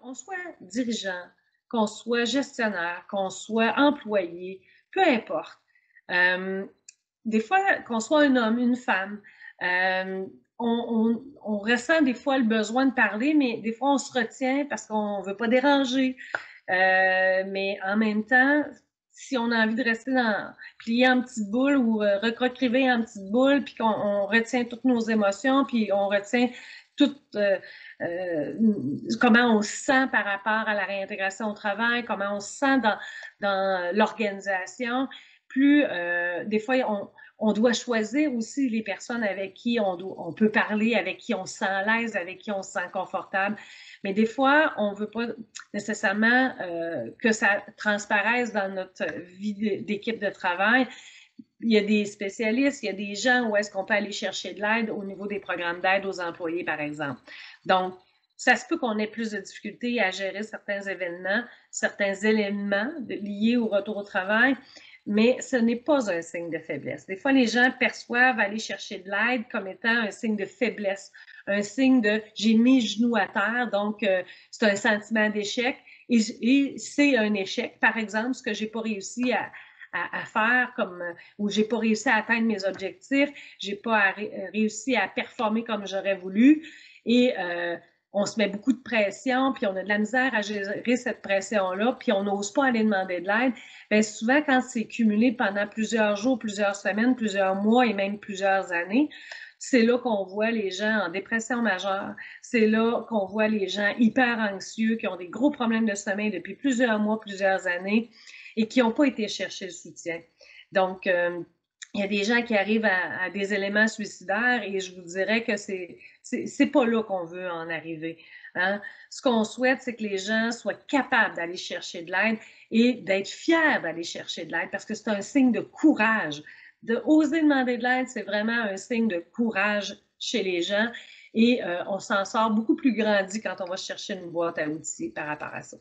on soit dirigeant, qu'on soit gestionnaire, qu'on soit employé, peu importe. Euh, des fois, qu'on soit un homme, une femme, on ressent des fois le besoin de parler, mais des fois, on se retient parce qu'on ne veut pas déranger. Mais en même temps, si on a envie de rester plié en petites boules ou recroquever en petites boules, puis qu'on retient toutes nos émotions, puis on retient tout comment on se sent par rapport à la réintégration au travail, comment on se sent dans l'organisation, plus des fois on doit choisir aussi les personnes avec qui on peut parler, avec qui on se sent à l'aise, avec qui on se sent confortable. Mais des fois, on ne veut pas nécessairement que ça transparaisse dans notre vie d'équipe de travail. Il y a des spécialistes, il y a des gens où est-ce qu'on peut aller chercher de l'aide au niveau des programmes d'aide aux employés, par exemple. Donc, ça se peut qu'on ait plus de difficultés à gérer certains événements, certains éléments liés au retour au travail, mais ce n'est pas un signe de faiblesse. Des fois, les gens perçoivent aller chercher de l'aide comme étant un signe de faiblesse, un signe de j'ai mis mes genoux à terre, donc c'est un sentiment d'échec et c'est un échec. Par exemple, ce que j'ai pas réussi à faire ou j'ai pas réussi à atteindre mes objectifs, j'ai pas réussi à performer comme j'aurais voulu et on se met beaucoup de pression, puis on a de la misère à gérer cette pression-là, puis on n'ose pas aller demander de l'aide. Bien, souvent, quand c'est cumulé pendant plusieurs jours, plusieurs semaines, plusieurs mois et même plusieurs années, c'est là qu'on voit les gens en dépression majeure. C'est là qu'on voit les gens hyper anxieux, qui ont des gros problèmes de sommeil depuis plusieurs mois, plusieurs années et qui n'ont pas été chercher le soutien. Donc, il y a des gens qui arrivent à des éléments suicidaires et je vous dirais que c'est pas là qu'on veut en arriver. Hein? Ce qu'on souhaite, c'est que les gens soient capables d'aller chercher de l'aide et d'être fiers d'aller chercher de l'aide parce que c'est un signe de courage. De oser demander de l'aide, c'est vraiment un signe de courage chez les gens et on s'en sort beaucoup plus grandi quand on va chercher une boîte à outils par rapport à ça.